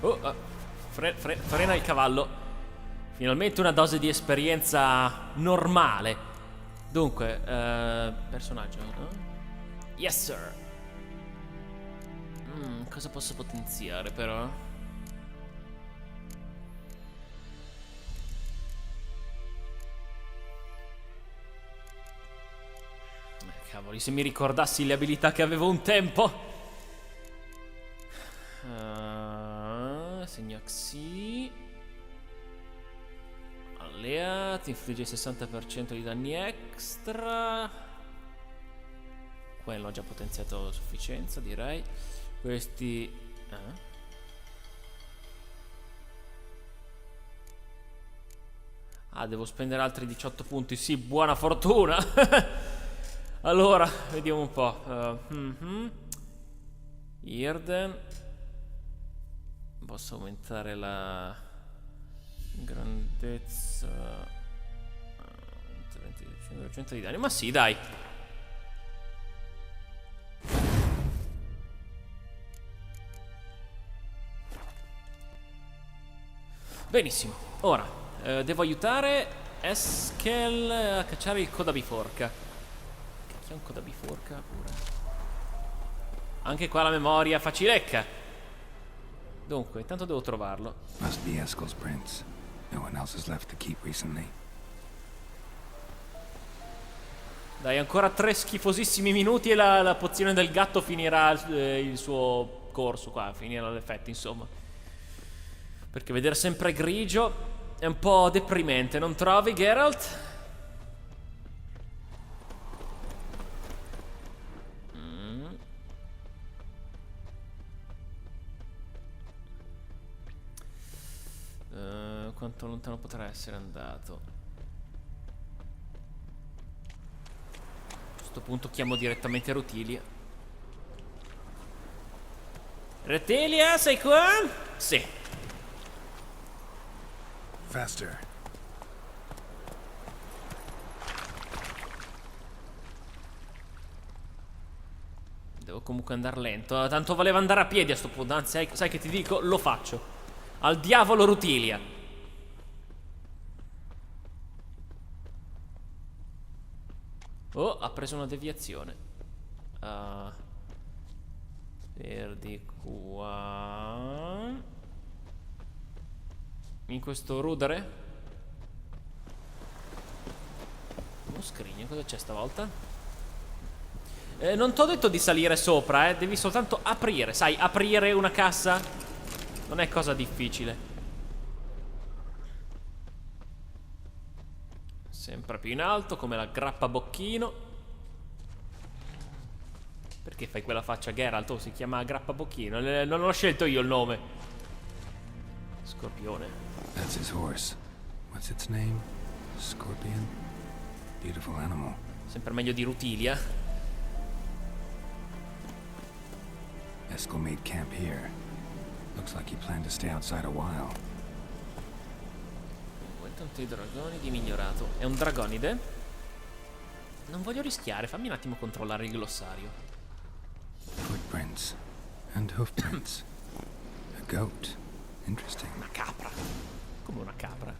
Frena il cavallo. Finalmente una dose di esperienza normale. Dunque, personaggio, no? Yes sir. Cosa posso potenziare però? Cavoli, se mi ricordassi le abilità che avevo un tempo. Segno Xi. Alleati, infligge il 60% di danni extra. Quello ho già potenziato a sufficienza, direi. Questi... devo spendere altri 18 punti. Sì, buona fortuna. Allora, vediamo un po'. Irden. Posso aumentare la grandezza. 25% di danni. Ma sì, dai. Benissimo. Ora devo aiutare Eskel a cacciare il Codabiforca. C'è un Codabiforca pure. Anche qua la memoria facilecca. Dunque, intanto devo trovarlo. Must be Eskel's prince. No one else has left the keep recently. Dai, ancora 3 schifosissimi minuti e la pozione del gatto finirà il suo corso qua, finirà l'effetto, insomma. Perché vedere sempre grigio è un po' deprimente, non trovi, Geralt? Quanto lontano potrà essere andato? A questo punto chiamo direttamente Rutilia. Rutilia, sei qua? Sì. Faster. Devo comunque andare lento. Tanto voleva andare a piedi a sto punto. Anzi, sai che ti dico? Lo faccio. Al diavolo Rutilia. Oh, ha preso una deviazione. Perdi qua. In questo rudere. Uno scrigno, cosa c'è stavolta? Non t'ho detto di salire sopra, devi soltanto aprire. Sai, aprire una cassa non è cosa difficile. Sempre più in alto, come la grappa bocchino. Perché fai quella faccia, Geralt? Oh, si chiama grappa bocchino. Non ho scelto io il nome. Scorpione. That's his horse. What's its name? Scorpion. Beautiful animal. Sempre meglio di Rutilia. Eskel made camp here. Looks like he planned to stay outside a while. Tanto i dragonidi migliorato. È un dragonide? Non voglio rischiare, fammi un attimo controllare il glossario. Footprints and hoofprints. A goat. Interesting. Una capra. Come una capra?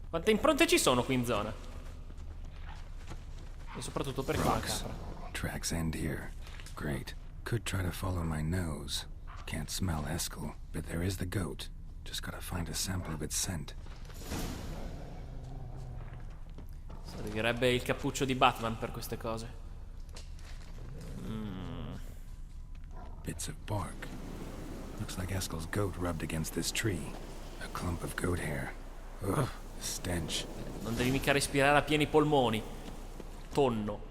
Quante impronte ci sono qui in zona? E soprattutto perché una capra. Tracks end here. Great. Could try to follow my nose. Can't smell Eskel, but there is the goat. Just gotta find a sample of its scent. Servirebbe il cappuccio di Batman per queste cose. Bits of bark. Looks like Eskel's goat rubbed against this tree. A clump of goat hair. Ugh, stench. Non devi mica respirare a pieni polmoni. Tonno.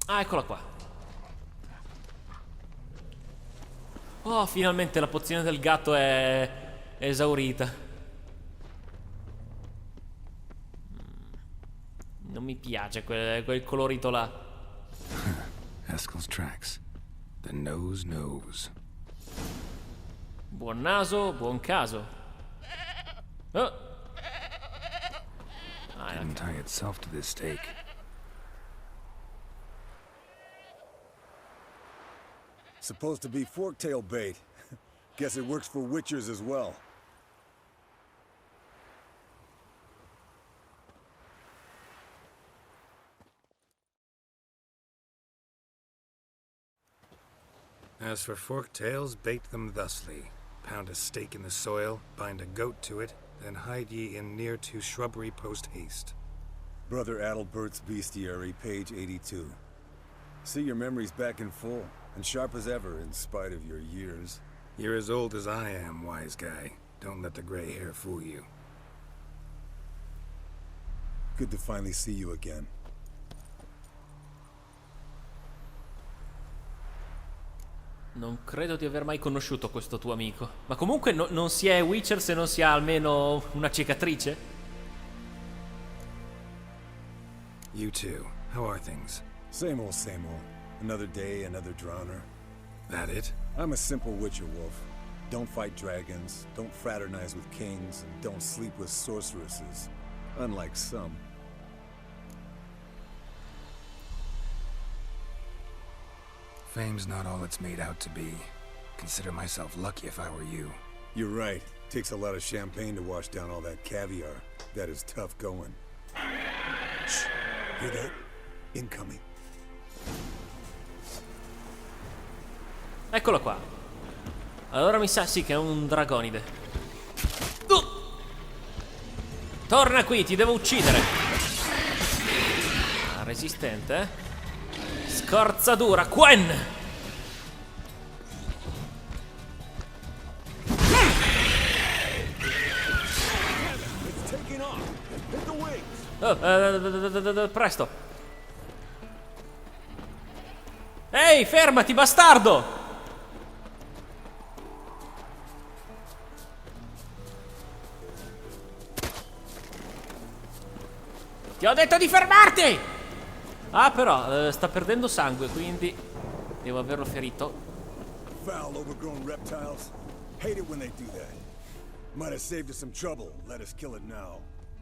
Eccola qua. Oh, finalmente la pozione del gatto è esaurita. Non mi piace quel colorito là. Eskel's tracks. The nose knows. Buon naso, buon caso. Oh. Didn't tie itself to this stake. Supposed to be forktail bait. Guess it works for witchers as well. As for forked tails, bait them thusly. Pound a stake in the soil, bind a goat to it, then hide ye in near to shrubbery post haste. Brother Adalbert's Bestiary, page 82. See your memories back in full, and sharp as ever in spite of your years. You're as old as I am, wise guy. Don't let the gray hair fool you. Good to finally see you again. Non credo di aver mai conosciuto questo tuo amico. Ma comunque non si è Witcher se non si ha almeno una cicatrice? You too. How are things? Same old, same old. Another day, another drowner. That it? I'm a simple witcher wolf. Don't fight dragons, don't fraternize with kings, and don't sleep with sorceresses. Unlike some. Fame's not all it's made out to be. Consider myself lucky if I were you. You're right. Takes a lot of champagne to wash down all that caviar. That is tough going. Shh. Hear that? Incoming. Eccolo qua. Allora mi sa sì che è un dragonide. Torna qui, ti devo uccidere. Ah, resistente, eh? Scorzadura, Quen! Presto! Ehi, fermati, bastardo! Ti ho detto di fermarti! Ah, però, sta perdendo sangue, quindi devo averlo ferito. Foul, overgrown reptiles. Hate it when they do that. Might have saved us some trouble. Let us kill it now.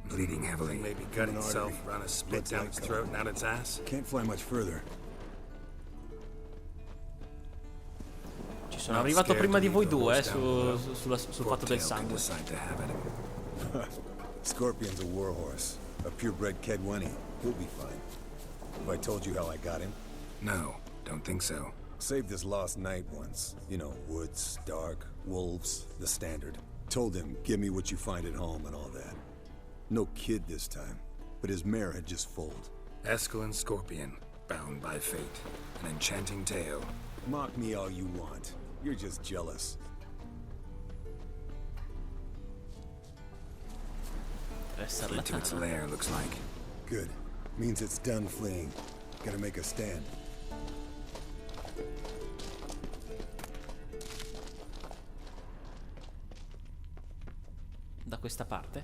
Bleeding heavily. Maybe cut itself, run a split down its throat and out its ass. Can't fly much further. Ci sono arrivato prima di voi due, sul fatto del sangue. Scorpion's a warhorse. A purebred Kedwenny. He'll be fine. Have I told you how I got him? No, don't think so. Saved his lost knight once. You know, woods, dark, wolves, the standard. Told him, give me what you find at home and all that. No kid this time, but his mare had just foaled. Eskel and Scorpion, bound by fate. An enchanting tale. Mock me all you want. You're just jealous. Fled to its lair, looks like. Good. Means it's done fleeing. Gotta make a stand. Da questa parte.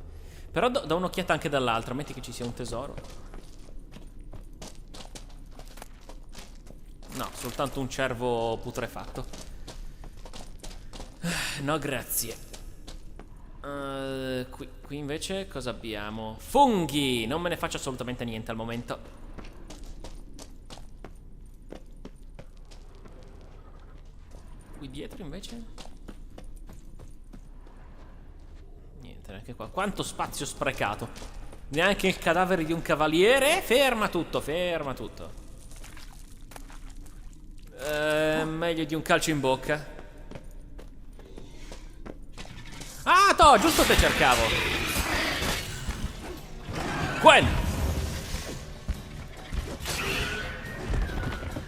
Però do un'occhiata anche dall'altra. Metti che ci sia un tesoro. No, soltanto un cervo putrefatto. No, grazie. Qui invece cosa abbiamo? Funghi! Non me ne faccio assolutamente niente al momento. Qui dietro invece? Niente, neanche qua. Quanto spazio sprecato. Neanche il cadavere di un cavaliere. Ferma tutto, ferma tutto. Meglio di un calcio in bocca. Ah, to, giusto te cercavo. Quen!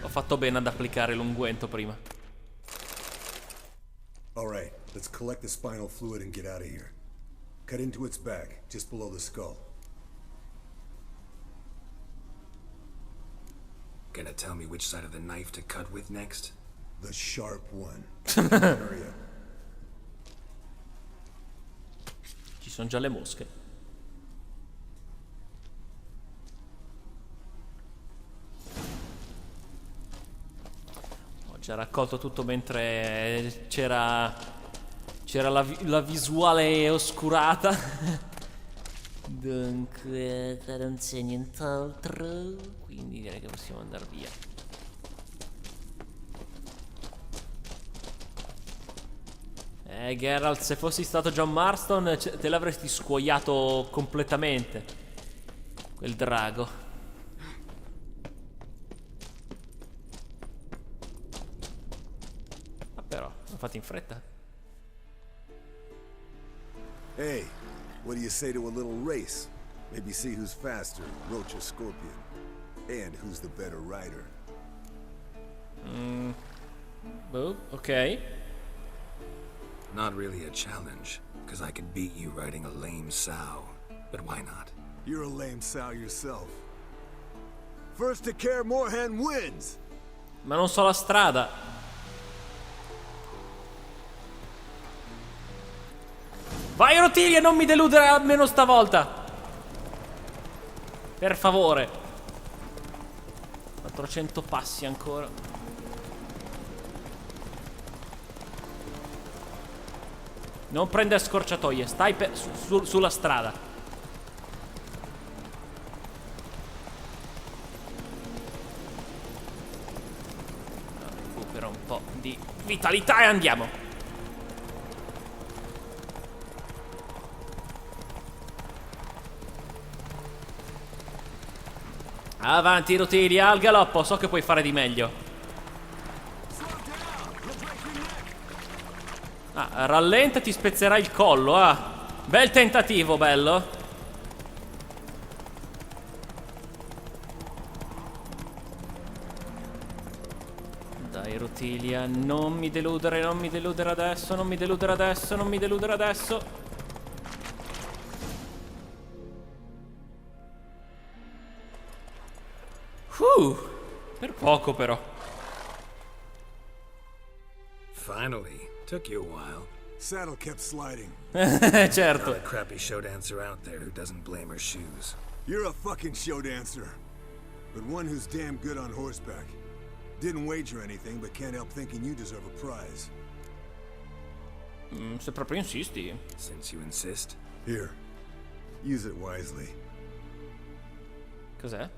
Ho fatto bene ad applicare l'unguento prima. All right, let's collect the spinal fluid and get out of here. Cut into its back, just below the skull. Gonna tell me which side of the knife to cut with next? The sharp one. Hurry up. Ci sono già le mosche. Ho già raccolto tutto mentre c'era la visuale oscurata. Dunque, non c'è nient'altro. Quindi direi che possiamo andare via. Geralt, se fossi stato John Marston te l'avresti scuoiato completamente. Quel drago. Ma però, l'ho fatto in fretta. Hey, what do you say to a little race? Maybe see who's faster, Roach or Scorpion. And who's the better rider. Boh, ok. Not really a challenge, because I could beat you riding a lame sow. But why not? You're a lame sow yourself. First to Kaer Morhen wins! Ma non so la strada. Vai Rotilia, non mi deludere almeno stavolta. Per favore. 400 passi ancora. Non prendere scorciatoie, stai sulla strada. Recupera un po' di vitalità e andiamo. Avanti Rotilia, al galoppo, so che puoi fare di meglio. Ah, rallenta, ti spezzerà il collo, ah. Bel tentativo, bello. Dai, Rotilia, non mi deludere, non mi deludere adesso, non mi deludere adesso, non mi deludere adesso. Per poco, però. Finally. Took you a while. Saddle kept sliding. Certo. Not a crappy show dancer out there who doesn't blame her shoes. You're a fucking show dancer. But one who's damn good on horseback. Didn't wager anything, but can't help thinking you deserve a prize. Se proprio insisti. Since you insist. Here. Use it wisely. Cos'è?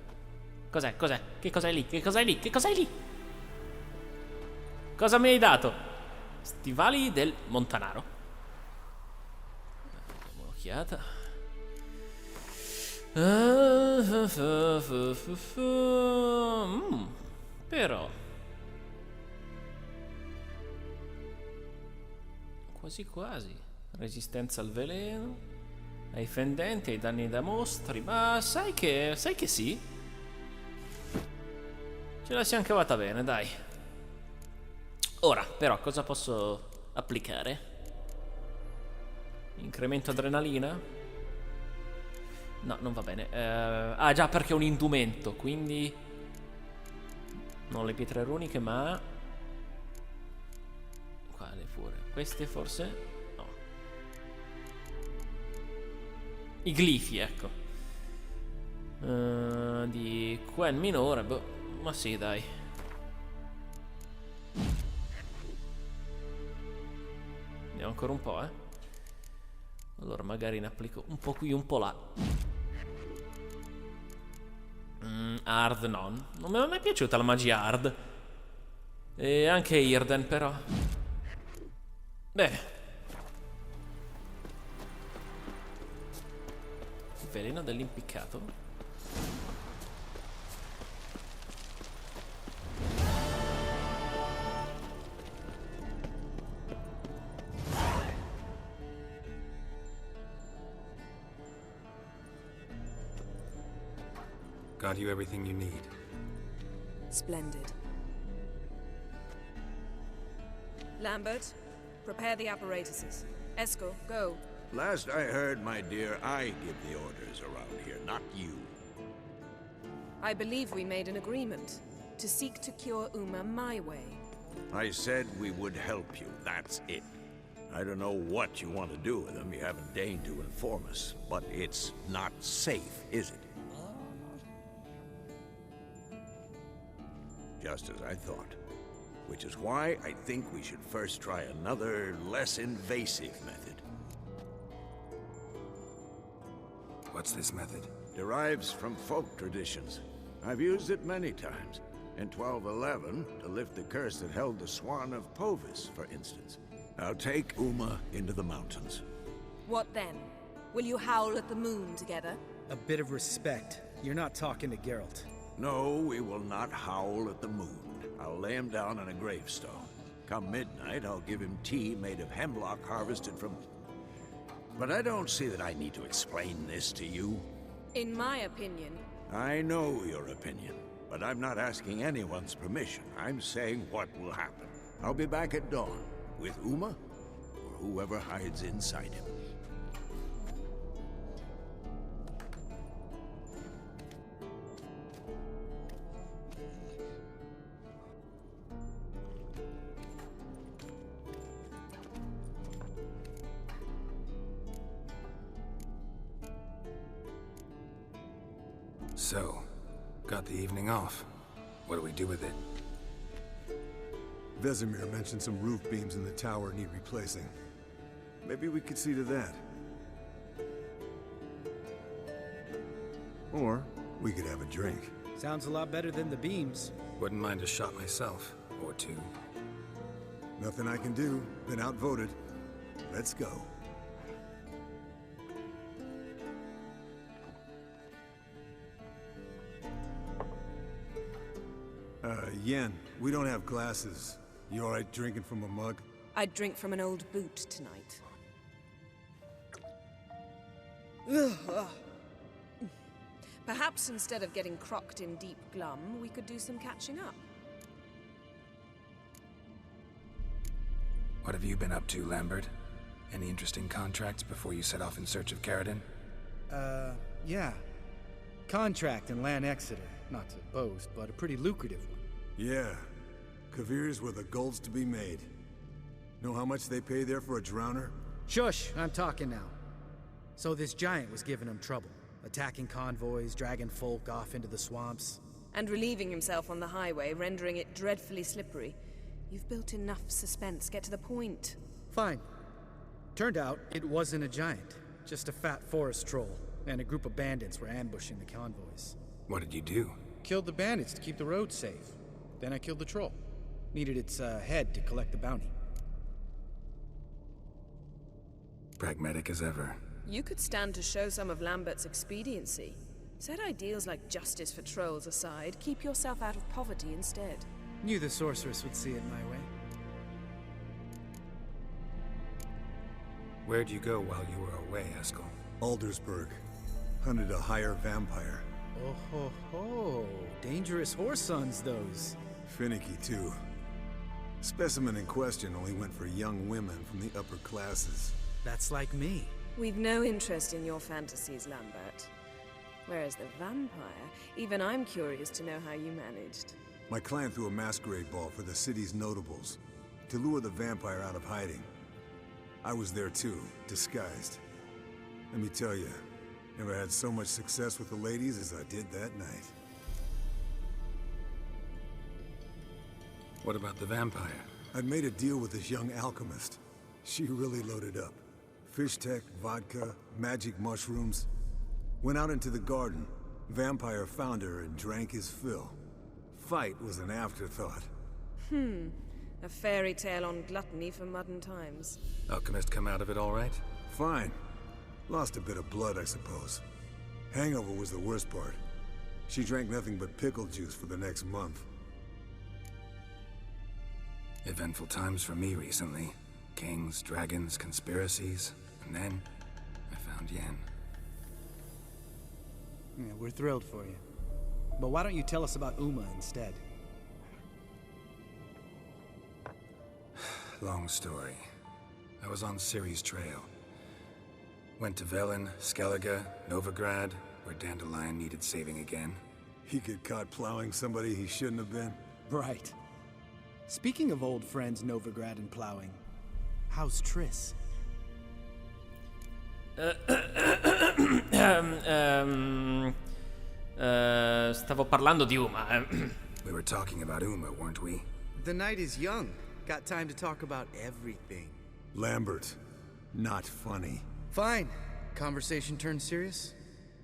Cos'è? Cos'è? Che cos'è lì? Che cos'è lì? Che cos'è lì? Cosa mi hai dato? Stivali del Montanaro. Diamo un'occhiata. Però quasi quasi. Resistenza al veleno, ai fendenti, ai danni da mostri. Ma sai che sì? Ce la siamo cavata bene, dai. Ora, però, cosa posso applicare? Incremento adrenalina? No, non va bene. Ah, già, perché è un indumento, quindi non le pietre runiche, ma quale pure? Queste forse? No. I glifi, ecco. Di Quen minore, boh. Ma sì, dai. Andiamo ancora un po', Allora magari ne applico un po' qui, un po' là. Hard non mi è mai piaciuta la magia hard. E anche Irden però. Bene. Veleno dell'impiccato. Got you everything you need. Splendid. Lambert, prepare the apparatuses. Eskel, go. Last I heard, my dear, I give the orders around here, not you. I believe we made an agreement to seek to cure Uma my way. I said we would help you, that's it. I don't know what you want to do with them, you haven't deigned to inform us, but it's not safe, is it? Just as I thought. Which is why I think we should first try another, less invasive method. What's this method? Derives from folk traditions. I've used it many times. In 1211, to lift the curse that held the Swan of Povis, for instance. I'll take Uma into the mountains. What then? Will you howl at the moon together? A bit of respect. You're not talking to Geralt. No, we will not howl at the moon. I'll lay him down on a gravestone. Come midnight, I'll give him tea made of hemlock harvested from... But I don't see that I need to explain this to you. In my opinion... I know your opinion, but I'm not asking anyone's permission. I'm saying what will happen. I'll be back at dawn, with Uma, or whoever hides inside him. So, got the evening off. What do we do with it? Vesemir mentioned some roof beams in the tower need replacing. Maybe we could see to that. Or we could have a drink. Sounds a lot better than the beams. Wouldn't mind a shot myself, or two. Nothing I can do. Been outvoted. Let's go. Yen, we don't have glasses. You alright drinking from a mug? I'd drink from an old boot tonight. Perhaps instead of getting crocked in deep glum, we could do some catching up. What have you been up to, Lambert? Any interesting contracts before you set off in search of Caradon? Yeah. Contract in Lan Exeter. Not to boast, but a pretty lucrative one. Yeah. Kavir's where the gold's to be made. Know how much they pay there for a drowner? Shush, I'm talking now. So this giant was giving him trouble. Attacking convoys, dragging folk off into the swamps. And relieving himself on the highway, rendering it dreadfully slippery. You've built enough suspense. Get to the point. Fine. Turned out, it wasn't a giant. Just a fat forest troll. And a group of bandits were ambushing the convoys. What did you do? Killed the bandits to keep the roads safe. Then I killed the troll. Needed its head to collect the bounty. Pragmatic as ever. You could stand to show some of Lambert's expediency. Set ideals like justice for trolls aside, keep yourself out of poverty instead. Knew the sorceress would see it my way. Where'd you go while you were away, Eskel? Aldersburg. Hunted a higher vampire. Oh ho ho. Dangerous horse sons, those. Finicky, too. Specimen in question only went for young women from the upper classes. That's like me. We've no interest in your fantasies, Lambert. Whereas the vampire, even I'm curious to know how you managed. My clan threw a masquerade ball for the city's notables, to lure the vampire out of hiding. I was there too, disguised. Let me tell you, never had so much success with the ladies as I did that night. What about the vampire? I'd made a deal with this young alchemist. She really loaded up. Fish tech, vodka, magic mushrooms. Went out into the garden. Vampire found her and drank his fill. Fight was an afterthought. A fairy tale on gluttony for modern times. Alchemist come out of it all right? Fine. Lost a bit of blood, I suppose. Hangover was the worst part. She drank nothing but pickle juice for the next month. Eventful times for me recently. Kings, dragons, conspiracies. And then, I found Yen. Yeah, we're thrilled for you. But why don't you tell us about Uma instead? Long story. I was on Ciri's trail. Went to Velen, Skellige, Novigrad, where Dandelion needed saving again. He get caught plowing somebody he shouldn't have been. Right. Speaking of old friends Novigrad and plowing, how's Triss? Stavo parlando di Uma. We were talking about Uma, weren't we? The night is young. Got time to talk about everything. Lambert. Not funny. Fine. Conversation turned serious?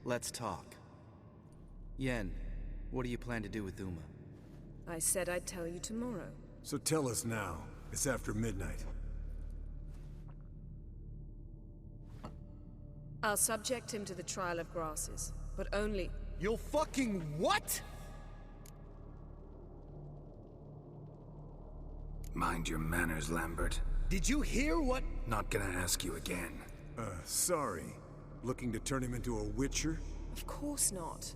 Let's talk. Yen, what do you plan to do with Uma? I said I'd tell you tomorrow. So tell us now. It's after midnight. I'll subject him to the trial of grasses, but only... You'll fucking what? Mind your manners, Lambert. Did you hear what? Not gonna ask you again. Sorry. Looking to turn him into a Witcher? Of course not.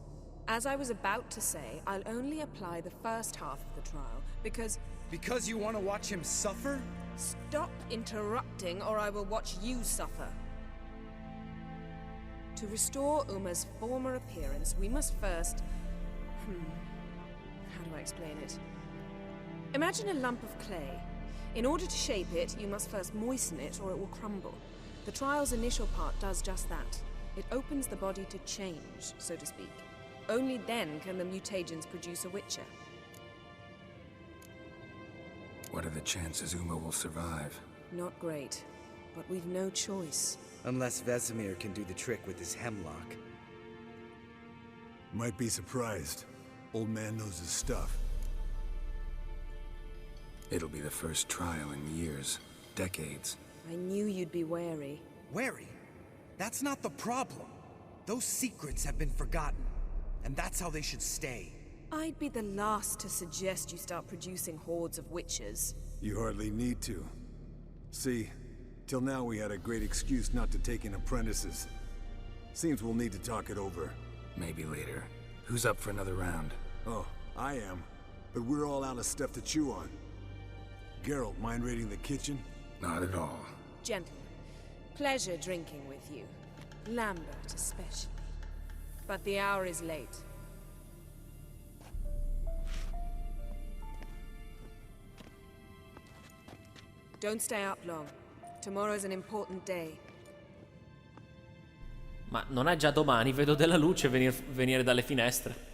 As I was about to say, I'll only apply the first half of the trial, because... Because you want to watch him suffer? Stop interrupting, or I will watch you suffer. To restore Uma's former appearance, we must first... How do I explain it? Imagine a lump of clay. In order to shape it, you must first moisten it, or it will crumble. The trial's initial part does just that. It opens the body to change, so to speak. Only then can the mutagens produce a Witcher. What are the chances Uma will survive? Not great, but we've no choice. Unless Vesemir can do the trick with his hemlock. Might be surprised. Old man knows his stuff. It'll be the first trial in years, decades. I knew you'd be wary. Wary? That's not the problem. Those secrets have been forgotten, and that's how they should stay. I'd be the last to suggest you start producing hordes of witches. You hardly need to. See, till now we had a great excuse not to take in apprentices. Seems we'll need to talk it over. Maybe later. Who's up for another round? Oh, I am. But we're all out of stuff to chew on. Geralt, mind raiding the kitchen? Not at all. Gentlemen, pleasure drinking with you. Lambert especially. But the hour is late. Don't stay up long. Tomorrow's an important day. Ma non è già domani? Vedo della luce venire dalle finestre.